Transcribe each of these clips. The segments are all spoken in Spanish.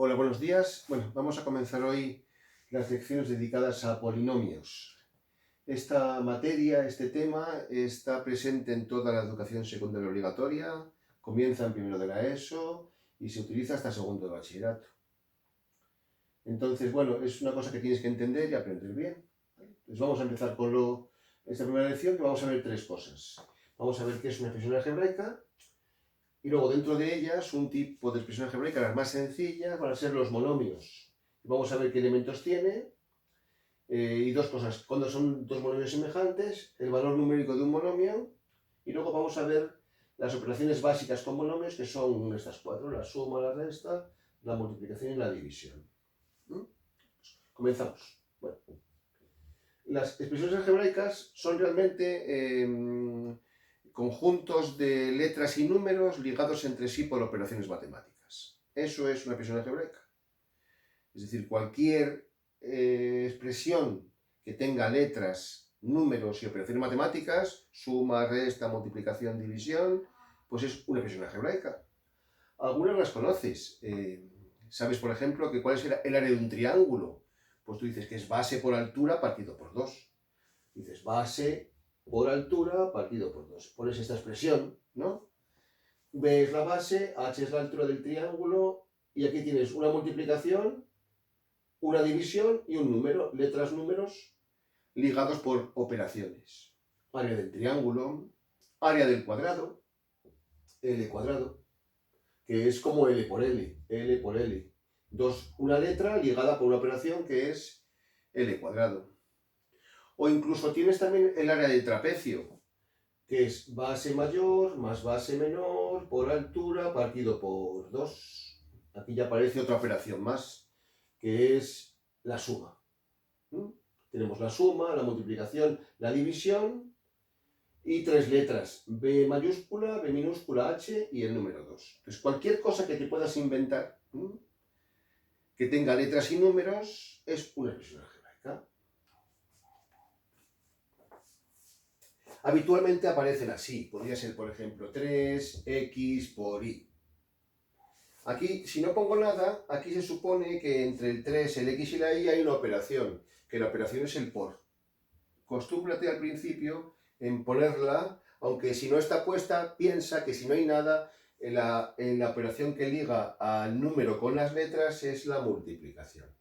Hola, buenos días. Bueno, vamos a comenzar hoy las lecciones dedicadas a polinomios. Esta materia, este tema, está presente en toda la educación secundaria obligatoria, comienza en primero de la ESO y se utiliza hasta segundo de bachillerato. Entonces, bueno, es una cosa que tienes que entender y aprender bien. Entonces vamos a empezar con esta primera lección, que vamos a ver tres cosas. Vamos a ver qué es una expresión algebraica, y luego dentro de ellas un tipo de expresión algebraica, las más sencillas, van a ser los monomios. Vamos a ver qué elementos tiene y dos cosas. Cuando son dos monomios semejantes, el valor numérico de un monomio, y luego vamos a ver las operaciones básicas con monomios, que son estas cuatro: la suma, la resta, la multiplicación y la división. Comenzamos. Bueno, las expresiones algebraicas son realmente conjuntos de letras y números ligados entre sí por operaciones matemáticas. Eso es una expresión algebraica. Es decir, cualquier expresión que tenga letras, números y operaciones matemáticas, suma, resta, multiplicación, división, pues es una expresión algebraica. Algunas las conoces. ¿Sabes, por ejemplo, que cuál es el área de un triángulo? Pues tú dices que es base por altura partido por 2. Dices base por altura partido por 2. Pones esta expresión, ¿no? B es la base, H es la altura del triángulo, y aquí tienes una multiplicación, una división y un número, letras, números, ligados por operaciones. Área del triángulo, área del cuadrado, L cuadrado, que es como L por L, L por L. Una letra ligada por una operación que es L cuadrado. O incluso tienes también el área del trapecio, que es base mayor más base menor por altura partido por 2. Aquí ya aparece otra operación más, que es la suma. Tenemos la suma, la multiplicación, la división y tres letras: B mayúscula, B minúscula, H y el número 2. Entonces, cualquier cosa que te puedas inventar que tenga letras y números es una expresión algebraica. Habitualmente aparecen así. Podría ser, por ejemplo, 3x por y. Aquí, si no pongo nada, aquí se supone que entre el 3, el x y la y hay una operación, que la operación es el por. Acostúmbrate al principio en ponerla, aunque si no está puesta, piensa que si no hay nada, en la operación que liga al número con las letras es la multiplicación.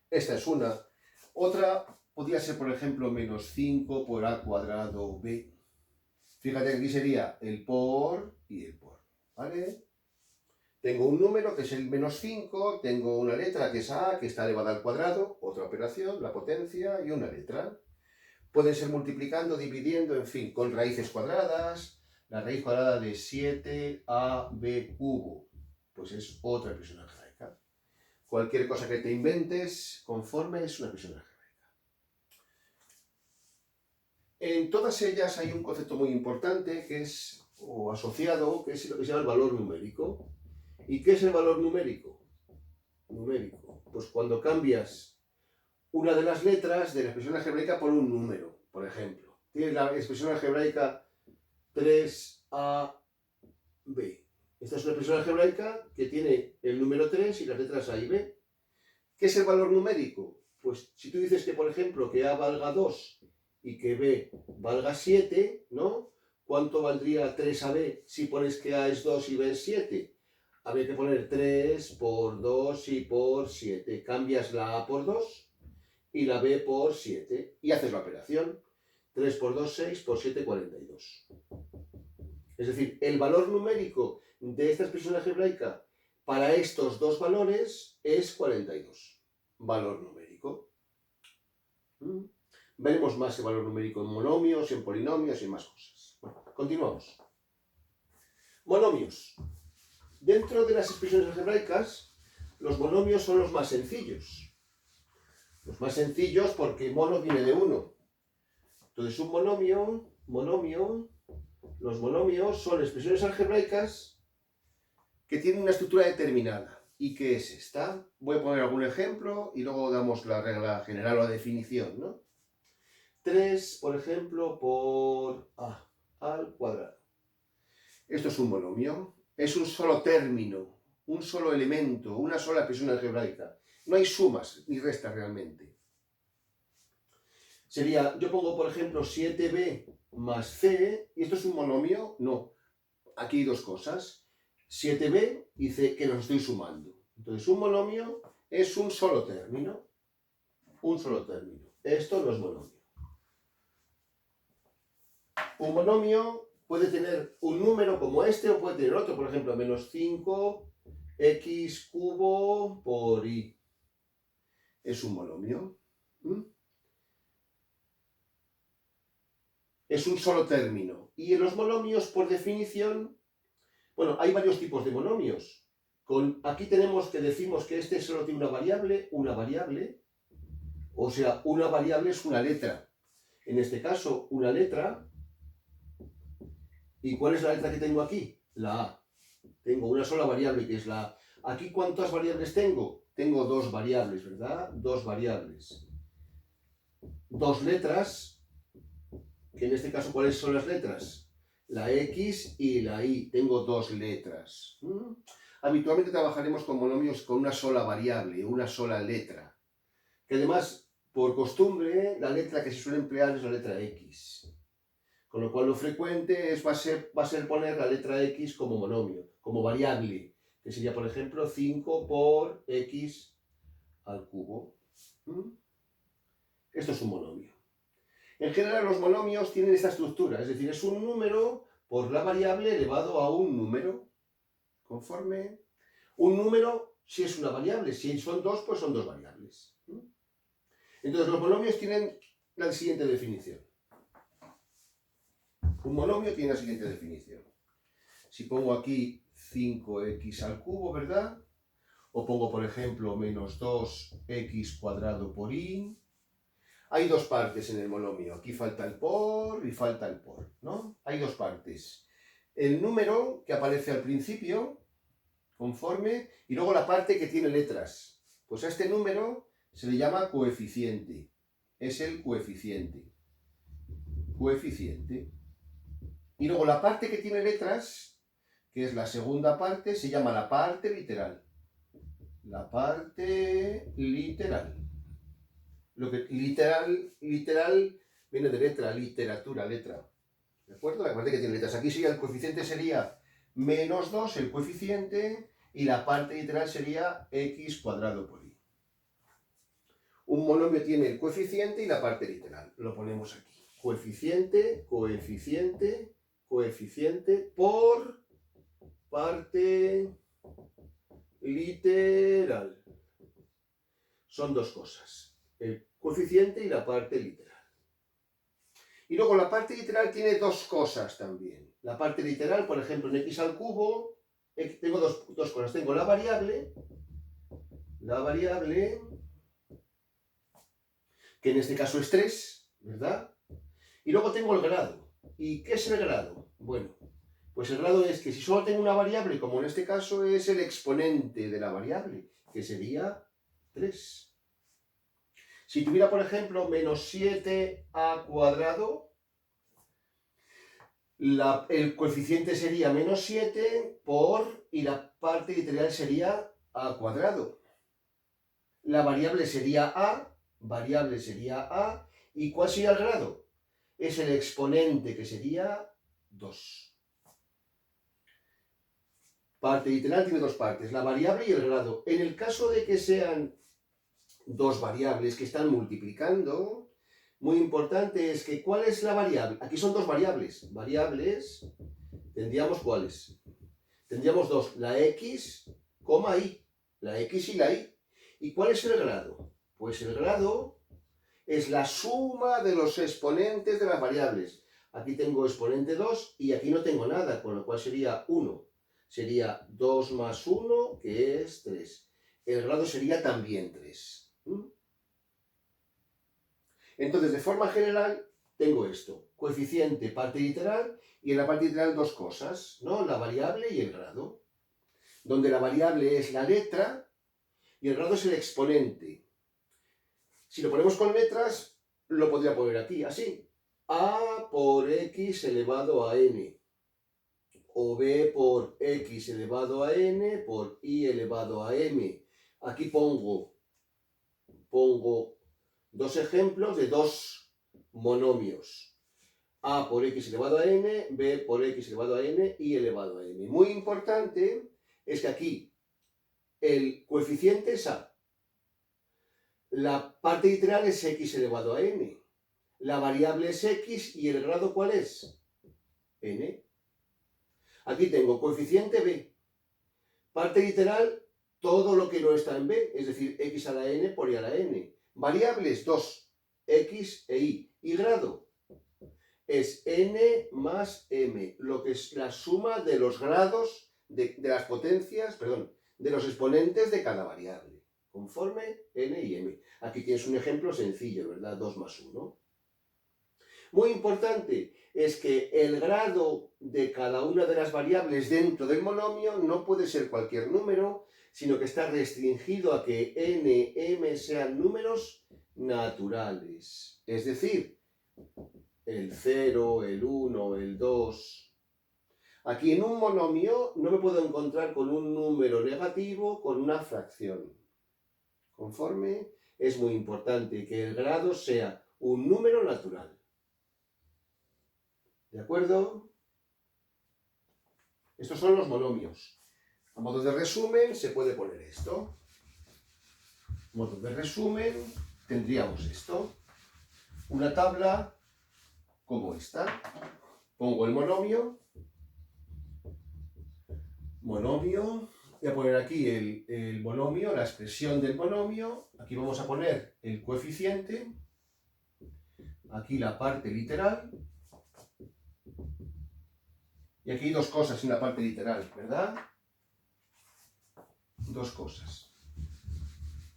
Esta es una. Otra podría ser, por ejemplo, menos 5 por a cuadrado b. Fíjate que aquí sería el por y el por, ¿vale? Tengo un número que es el menos 5, tengo una letra que es a, que está elevada al cuadrado, otra operación, la potencia, y una letra. Pueden ser multiplicando, dividiendo, en fin, con raíces cuadradas. La raíz cuadrada de 7ab cubo, pues es otra expresión algebraica. Cualquier cosa que te inventes conforme es una expresión algebraica. En todas ellas hay un concepto muy importante que es, o asociado, que es lo que se llama el valor numérico. ¿Y qué es el valor numérico? Numérico, pues cuando cambias una de las letras de la expresión algebraica por un número. Por ejemplo, tienes la expresión algebraica 3ab. Esta es una expresión algebraica que tiene el número 3 y las letras a y b. ¿Qué es el valor numérico? Pues si tú dices que, por ejemplo, que a valga 2 y que b valga 7, ¿no? ¿Cuánto valdría 3ab si pones que a es 2 y b es 7? Habría que poner 3 por 2 y por 7. Cambias la a por 2 y la b por 7 y haces la operación. 3 por 2, 6, por 7, 42. Es decir, el valor numérico de esta expresión algebraica para estos dos valores es 42. Valor numérico. Veremos más el valor numérico en monomios, en polinomios y en más cosas. Bueno, continuamos. Monomios. Dentro de las expresiones algebraicas, los monomios son los más sencillos. Los más sencillos porque mono viene de 1. Entonces un monomio, los monomios son expresiones algebraicas que tienen una estructura determinada. ¿Y qué es esta? Voy a poner algún ejemplo y luego damos la regla general o la definición, ¿no? 3, por ejemplo, por a al cuadrado. Esto es un monomio. Es un solo término. un solo elemento, una sola expresión algebraica. No hay sumas ni restas realmente. Sería, yo pongo por ejemplo 7b más c, y esto es un monomio, no. Aquí hay dos cosas. 7b y c que los estoy sumando. Entonces un monomio es un solo término. Un solo término. Esto no es monomio. Un monomio puede tener un número como este o puede tener otro, por ejemplo, menos 5x cubo por y. Es un monomio. Es un solo término. Y en los monomios, por definición, bueno, hay varios tipos de monomios. Aquí tenemos que decimos que este solo tiene una variable, o sea, una variable es una letra. En este caso, una letra. ¿Y cuál es la letra que tengo aquí? La A. Tengo una sola variable que es la A. ¿Aquí cuántas variables tengo? Tengo dos variables, ¿verdad? Dos variables. Dos letras, que en este caso, ¿cuáles son las letras? La X y la Y. Tengo dos letras. Habitualmente trabajaremos con monomios con una sola variable, una sola letra. Que además, por costumbre, la letra que se suele emplear es la letra X. Con lo cual lo frecuente va a ser poner la letra X como monomio, como variable, que sería, por ejemplo, 5 por X al cubo. Esto es un monomio. En general los monomios tienen esta estructura, es decir, es un número por la variable elevado a un número. Conforme un número, si es una variable, si son dos, pues son dos variables. Entonces los monomios tienen la siguiente definición. Un monomio tiene la siguiente definición. Si pongo aquí 5x al cubo, ¿verdad? O pongo, por ejemplo, menos 2x cuadrado por y. Hay dos partes en el monomio. Aquí falta el por y falta el por, ¿no? Hay dos partes. El número que aparece al principio, conforme, y luego la parte que tiene letras. Pues a este número se le llama coeficiente. Es el coeficiente. Coeficiente. Y luego la parte que tiene letras, que es la segunda parte, se llama la parte literal. La parte literal. Lo que literal viene de letra, literatura, letra. ¿De acuerdo? La parte que tiene letras. Aquí sería el coeficiente sería menos 2, el coeficiente, y la parte literal sería x cuadrado por y. Un monomio tiene el coeficiente y la parte literal. Lo ponemos aquí. Coeficiente, coeficiente, coeficiente por parte literal. Son dos cosas, el coeficiente y la parte literal. Y luego la parte literal tiene dos cosas también. La parte literal, por ejemplo, en x al cubo, tengo dos cosas. Tengo la variable, que en este caso es 3, ¿verdad? Y luego tengo el grado. ¿Y qué es el grado? Bueno, pues el grado es que si solo tengo una variable, como en este caso es el exponente de la variable, que sería 3. Si tuviera, por ejemplo, menos 7a cuadrado, el coeficiente sería menos 7 por, y la parte literal sería a cuadrado. La variable sería a, ¿y cuál sería el grado? Es el exponente, que sería 2. Parte literal tiene dos partes, la variable y el grado. En el caso de que sean dos variables que están multiplicando, muy importante es que ¿cuál es la variable? Aquí son dos variables. Variables, tendríamos ¿cuáles? Tendríamos dos, la x, y. La x y la y. ¿Y cuál es el grado? Pues el grado es la suma de los exponentes de las variables. Aquí tengo exponente 2 y aquí no tengo nada, con lo cual sería 1. Sería 2 más 1, que es 3. El grado sería también 3. Entonces, de forma general, tengo esto. Coeficiente, parte literal, y en la parte literal dos cosas, ¿no? La variable y el grado. Donde la variable es la letra y el grado es el exponente. Si lo ponemos con letras, lo podría poner aquí, así. A por x elevado a n. o b por x elevado a n por i elevado a m. Aquí pongo dos ejemplos de dos monomios. A por x elevado a n, b por x elevado a n, i elevado a m. Muy importante es que aquí el coeficiente es a. La parte literal es x elevado a n. La variable es x y el grado ¿cuál es? N. Aquí tengo coeficiente b. Parte literal, todo lo que no está en b, es decir, x a la n por y a la n. Variables 2, x e y. Y grado es n más m, lo que es la suma de los grados de las potencias, perdón, de los exponentes de cada variable, conforme n y m. Aquí tienes un ejemplo sencillo, ¿verdad? 2 más 1. Muy importante es que el grado de cada una de las variables dentro del monomio no puede ser cualquier número, sino que está restringido a que n, m sean números naturales. Es decir, el 0, el 1, el 2. Aquí en un monomio no me puedo encontrar con un número negativo con una fracción. Conforme, es muy importante que el grado sea un número natural. ¿De acuerdo? Estos son los monomios. A modo de resumen se puede poner esto. A modo de resumen tendríamos esto. Una tabla como esta. Pongo el monomio. Voy a poner aquí el monomio, la expresión del monomio. Aquí vamos a poner el coeficiente. Aquí la parte literal. Y aquí hay dos cosas en la parte literal, ¿verdad? Dos cosas.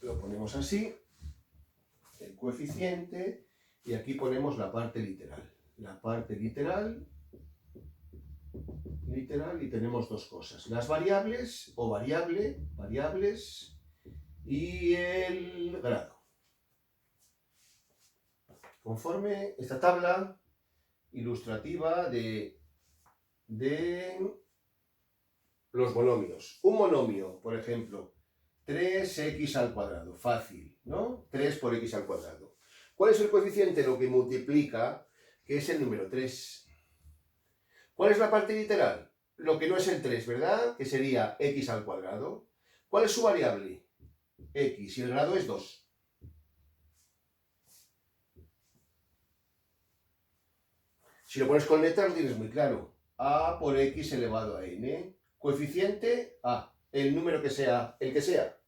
Lo ponemos así, el coeficiente, y aquí ponemos la parte literal. La parte literal, y tenemos dos cosas. Las variables, o variables, y el grado. Conforme esta tabla ilustrativa de los monomios. Un monomio, por ejemplo, 3x al cuadrado, fácil, ¿no? 3 por x al cuadrado. ¿Cuál es el coeficiente? Lo que multiplica, que es el número 3. ¿Cuál es la parte literal? Lo que no es el 3, ¿verdad? Que sería x al cuadrado. ¿Cuál es su variable? X, y el grado es 2. Si lo pones con letras lo tienes muy claro. A por x elevado a n. Coeficiente a, el número que sea, el que sea.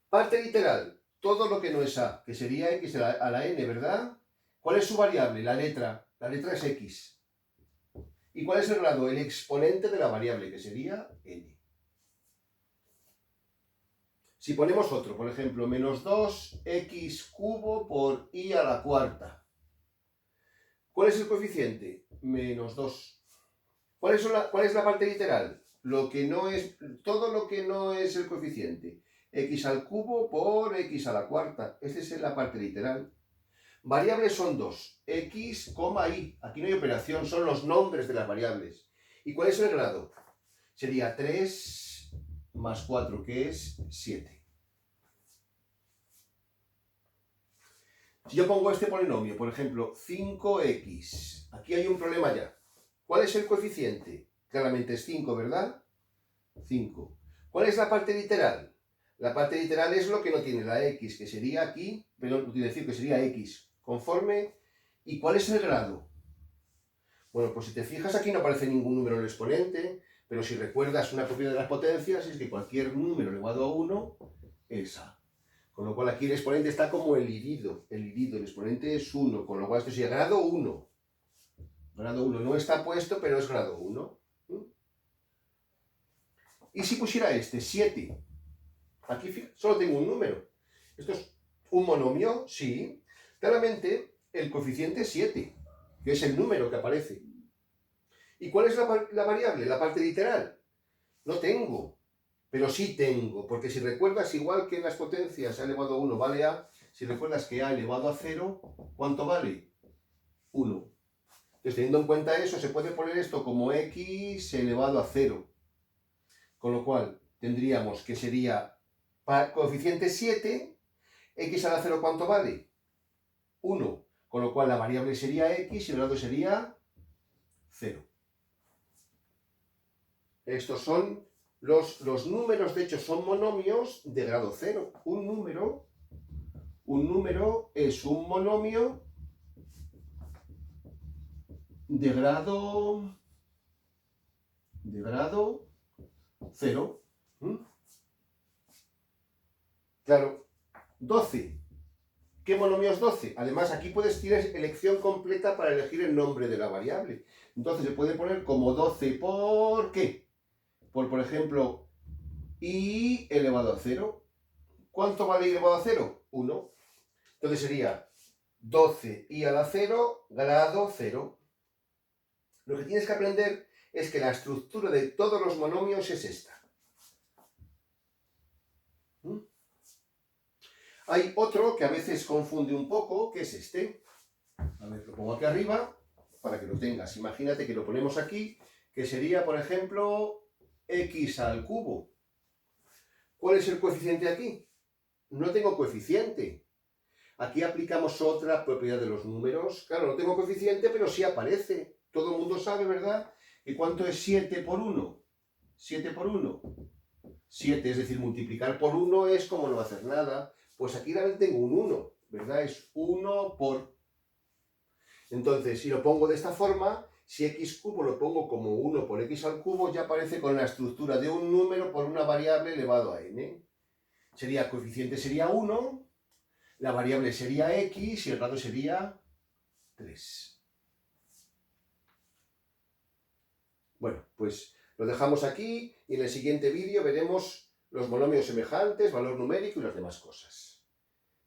Parte literal, todo lo que no es a, que sería x a la n, ¿verdad? ¿Cuál es su variable? La letra es x. ¿Y cuál es el grado? El exponente de la variable, que sería n. Si ponemos otro, por ejemplo, menos 2x cubo por y a la cuarta. ¿Cuál es el coeficiente? Menos 2. ¿Cuál es la parte literal? Todo lo que no es el coeficiente. X al cubo por x a la cuarta. Esta es la parte literal. Variables son dos. X, y. Aquí no hay operación, son los nombres de las variables. ¿Y cuál es el grado? Sería 3 más 4, que es 7. Si yo pongo este polinomio, por ejemplo, 5x, aquí hay un problema ya. ¿Cuál es el coeficiente? Claramente es 5, ¿verdad? 5. ¿Cuál es la parte literal? La parte literal es lo que no tiene la x, que sería aquí, perdón, quiero decir que sería x, conforme. ¿Y cuál es el grado? Bueno, pues si te fijas aquí no aparece ningún número en el exponente, pero si recuerdas una propiedad de las potencias es que cualquier número elevado a 1 es a. Con lo cual aquí el exponente está como el hirido, el exponente es 1, con lo cual esto sería grado 1. Grado 1 no está puesto, pero es grado 1. ¿Y si pusiera este, 7? Aquí solo tengo un número. ¿Esto es un monomio? Sí. Claramente el coeficiente es 7, que es el número que aparece. ¿Y cuál es la variable? La parte literal. No tengo. Pero sí tengo, porque si recuerdas, igual que en las potencias a elevado a 1 vale a, si recuerdas que a elevado a 0, ¿cuánto vale? 1. Entonces, teniendo en cuenta eso, se puede poner esto como x elevado a 0. Con lo cual, tendríamos que sería coeficiente 7, x a la 0, ¿cuánto vale? 1. Con lo cual, la variable sería x y el grado sería 0. Estos son los números, de hecho, son monomios de grado 0. Un número es un monomio de grado 0. Claro, 12. ¿Qué monomio es 12? Además, aquí tienes elección completa para elegir el nombre de la variable. Entonces, se puede poner como 12 por ¿qué? Por ejemplo, y elevado a 0. ¿Cuánto vale y elevado a 0? 1. Entonces sería 12 y a la 0, grado 0. Lo que tienes que aprender es que la estructura de todos los monomios es esta. Hay otro que a veces confunde un poco, que es este. A ver, lo pongo aquí arriba para que lo tengas. Imagínate que lo ponemos aquí, que sería, por ejemplo, x al cubo. ¿Cuál es el coeficiente aquí? No tengo coeficiente. Aquí aplicamos otra propiedad de los números. Claro, no tengo coeficiente, pero sí aparece. Todo el mundo sabe, ¿verdad? ¿Y cuánto es 7 por 1? 7 por 1. 7, es decir, multiplicar por 1 es como no hacer nada. Pues aquí también tengo un 1, ¿verdad? Es 1 por... Entonces, si lo pongo de esta forma, si x cubo lo pongo como 1 por x al cubo, ya aparece con la estructura de un número por una variable elevado a n. Sería, coeficiente sería 1, la variable sería x y el grado sería 3. Bueno, pues lo dejamos aquí y en el siguiente vídeo veremos los monomios semejantes, valor numérico y las demás cosas.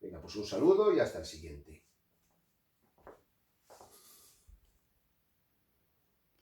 Venga, pues un saludo y hasta el siguiente.